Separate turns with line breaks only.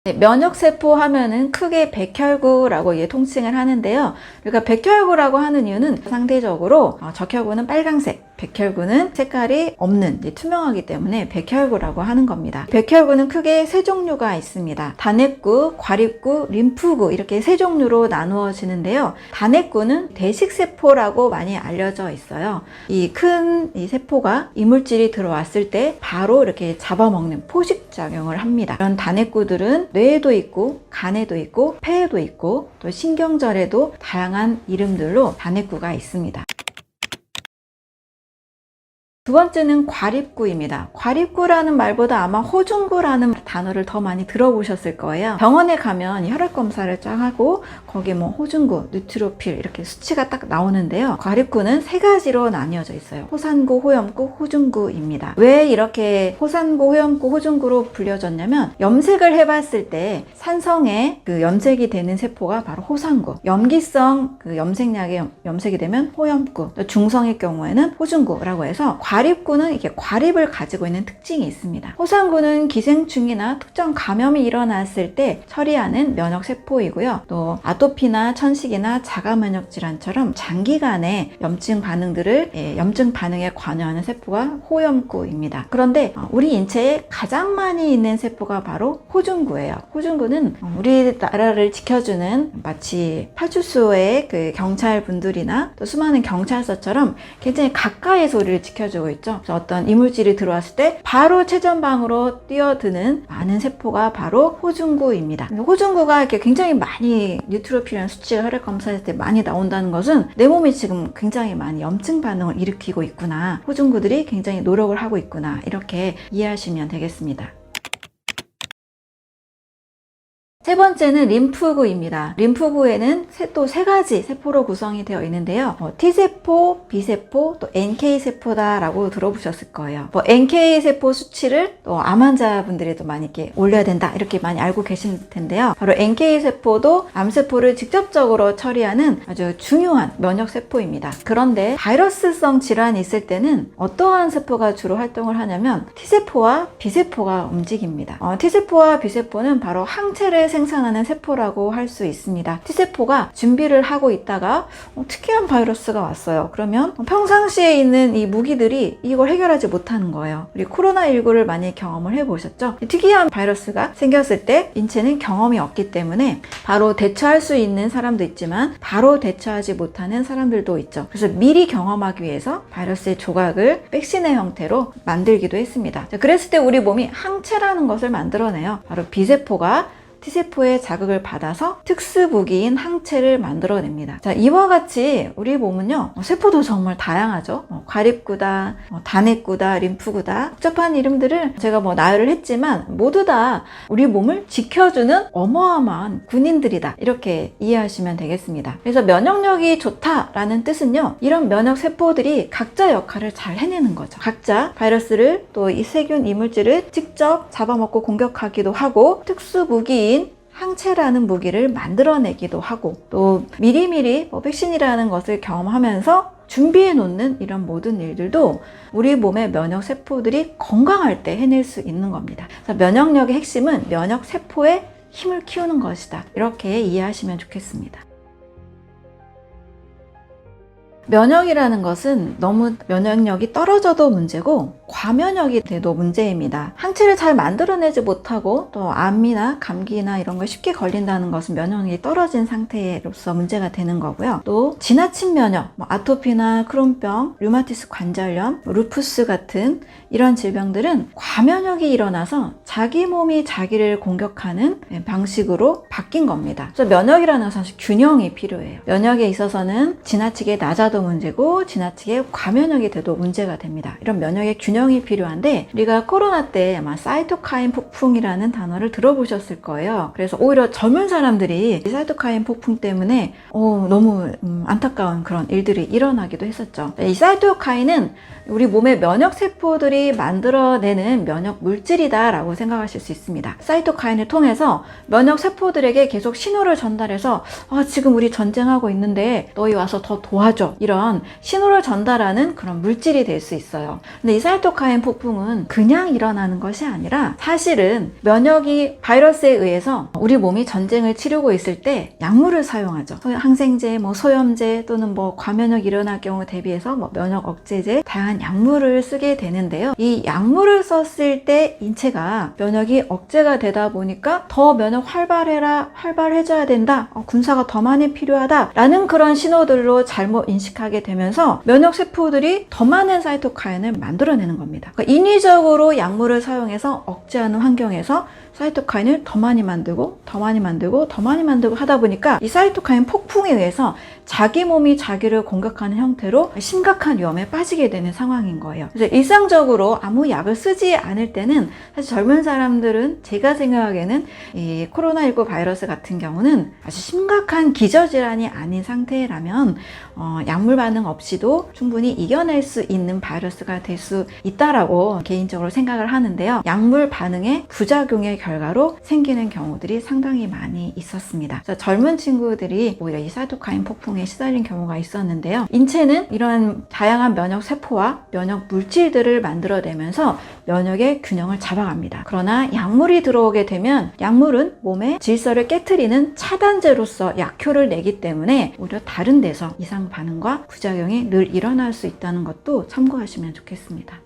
네, 면역세포 하면은 크게 백혈구라고 통칭을 하는데요. 그러니까 백혈구라고 하는 이유는 상대적으로 적혈구는 빨강색, 백혈구는 색깔이 없는 투명하기 때문에 백혈구라고 하는 겁니다. 백혈구는 크게 세 종류가 있습니다. 단핵구, 과립구, 림프구 이렇게 세 종류로 나누어지는데요. 단핵구는 대식세포라고 많이 알려져 있어요. 이 큰 세포가 이물질이 들어왔을 때 바로 이렇게 잡아먹는 포식작용을 합니다. 이런 단핵구들은 뇌에도 있고 간에도 있고 폐에도 있고 또 신경절에도 다양한 이름들로 단핵구가 있습니다. 두 번째는 과립구입니다. 과립구라는 말보다 아마 호중구라는 단어를 더 많이 들어보셨을 거예요. 병원에 가면 혈액 검사를 쫙 하고 거기에 호중구, 뉴트로필 이렇게 수치가 딱 나오는데요. 과립구는 세 가지로 나뉘어져 있어요. 호산구, 호염구, 호중구입니다. 왜 이렇게 호산구, 호염구, 호중구로 불려졌냐면 염색을 해봤을 때 산성에 염색이 되는 세포가 바로 호산구, 염기성 염색약에 염색이 되면 호염구, 중성의 경우에는 호중구라고 해서 과립구는 이렇게 과립을 가지고 있는 특징이 있습니다. 호산구는 기생충이나 특정 감염이 일어났을 때 처리하는 면역세포이고요. 또 아토피나 천식이나 자가면역 질환처럼 장기간의 염증 반응에 관여하는 세포가 호염구입니다. 그런데 우리 인체에 가장 많이 있는 세포가 바로 호중구예요. 호중구는 우리나라를 지켜주는 마치 파출소의 경찰분들이나 또 수많은 경찰서처럼 굉장히 가까이서 우리를 지켜주고 있죠. 어떤 이물질이 들어왔을 때 바로 최전방으로 뛰어드는 많은 세포가 바로 호중구입니다. 호중구가 이렇게 굉장히 많이 뉴트로필이라는 수치가 혈액 검사했을 때 많이 나온다는 것은 내 몸이 지금 굉장히 많이 염증 반응을 일으키고 있구나, 호중구들이 굉장히 노력을 하고 있구나, 이렇게 이해하시면 되겠습니다. 세 번째는 림프구입니다. 림프구에는 또 세 가지 세포로 구성이 되어 있는데요. T세포, B세포, 또 NK세포다라고 들어보셨을 거예요. NK세포 수치를 또 암 환자분들이 또 많이 이렇게 올려야 된다, 이렇게 많이 알고 계실 텐데요. 바로 NK세포도 암세포를 직접적으로 처리하는 아주 중요한 면역세포입니다. 그런데 바이러스성 질환이 있을 때는 어떠한 세포가 주로 활동을 하냐면 T세포와 B세포가 움직입니다. T세포와 B세포는 바로 항체를 생산하는 세포라고 할 수 있습니다. T세포가 준비를 하고 있다가 특이한 바이러스가 왔어요. 그러면 평상시에 있는 이 무기들이 이걸 해결하지 못하는 거예요. 우리 코로나19를 많이 경험을 해보셨죠? 특이한 바이러스가 생겼을 때 인체는 경험이 없기 때문에 바로 대처할 수 있는 사람도 있지만 바로 대처하지 못하는 사람들도 있죠. 그래서 미리 경험하기 위해서 바이러스의 조각을 백신의 형태로 만들기도 했습니다. 그랬을 때 우리 몸이 항체라는 것을 만들어내요. 바로 B세포가 T세포의 자극을 받아서 특수무기인 항체를 만들어냅니다. 자, 이와 같이 우리 몸은요, 세포도 정말 다양하죠. 과립구다, 단핵구다, 림프구다, 복잡한 이름들을 제가 나열을 했지만 모두 다 우리 몸을 지켜주는 어마어마한 군인들이다, 이렇게 이해하시면 되겠습니다. 그래서 면역력이 좋다라는 뜻은요, 이런 면역세포들이 각자 역할을 잘 해내는 거죠. 각자 바이러스를 또 이 세균 이물질을 직접 잡아먹고 공격하기도 하고 특수무기인 항체라는 무기를 만들어내기도 하고 또 미리미리 백신이라는 것을 경험하면서 준비해 놓는 이런 모든 일들도 우리 몸의 면역세포들이 건강할 때 해낼 수 있는 겁니다. 그래서 면역력의 핵심은 면역세포의 힘을 키우는 것이다, 이렇게 이해하시면 좋겠습니다. 면역이라는 것은 너무 면역력이 떨어져도 문제고 과면역이 돼도 문제입니다. 항체를 잘 만들어내지 못하고 또 암이나 감기나 이런 걸 쉽게 걸린다는 것은 면역력이 떨어진 상태로서 문제가 되는 거고요. 또 지나친 면역, 아토피나 크론병, 류마티스 관절염, 루푸스 같은 이런 질병들은 과면역이 일어나서 자기 몸이 자기를 공격하는 방식으로 바뀐 겁니다. 그래서 면역이라는 것은 사실 균형이 필요해요. 면역에 있어서는 지나치게 낮아도 문제고 지나치게 과면역이 돼도 문제가 됩니다. 이런 면역의 균형이 필요한데 우리가 코로나 때 아마 사이토카인 폭풍이라는 단어를 들어보셨을 거예요. 그래서 오히려 젊은 사람들이 이 사이토카인 폭풍 때문에 너무 안타까운 그런 일들이 일어나기도 했었죠. 이 사이토카인은 우리 몸의 면역세포들이 만들어내는 면역 물질이다 라고 생각하실 수 있습니다. 사이토카인을 통해서 면역세포들에게 계속 신호를 전달해서 지금 우리 전쟁하고 있는데 너희 와서 더 도와줘, 이런 신호를 전달하는 그런 물질이 될 수 있어요. 근데 이 사이토카인 폭풍은 그냥 일어나는 것이 아니라 사실은 면역이 바이러스에 의해서 우리 몸이 전쟁을 치르고 있을 때 약물을 사용하죠. 항생제, 소염제 또는 과면역 일어날 경우 대비해서 면역 억제제, 다양한 약물을 쓰게 되는데요. 이 약물을 썼을 때 인체가 면역이 억제가 되다 보니까 더 면역 활발해져야 된다. 군사가 더 많이 필요하다. 라는 그런 신호들로 잘못 인식하게 되면서 면역 세포들이 더 많은 사이토카인을 만들어내는 겁니다. 그러니까 인위적으로 약물을 사용해서 억제하는 환경에서 사이토카인을 더 많이 만들고 하다 보니까 이 사이토카인 폭풍에 의해서 자기 몸이 자기를 공격하는 형태로 심각한 위험에 빠지게 되는 상황인 거예요. 그래서 일상적으로 아무 약을 쓰지 않을 때는 사실 젊은 사람들은 제가 생각하기에는 이 코로나19 바이러스 같은 경우는 아주 심각한 기저질환이 아닌 상태라면 약물 반응 없이도 충분히 이겨낼 수 있는 바이러스가 될 수 있다라고 개인적으로 생각을 하는데요. 약물 반응의 부작용의 결과로 생기는 경우들이 상당히 많이 있었습니다. 그래서 젊은 친구들이 오히려 이 사이토카인 폭풍에 시달린 경우가 있었는데요. 인체는 이러한 다양한 면역 세포와 면역 물질들을 만들어내면서 면역의 균형을 잡아갑니다. 그러나 약물이 들어오게 되면 약물은 몸의 질서를 깨트리는 차단제로서 약효를 내기 때문에 오히려 다른 데서 이상 반응과 부작용이 늘 일어날 수 있다는 것도 참고하시면 좋겠습니다.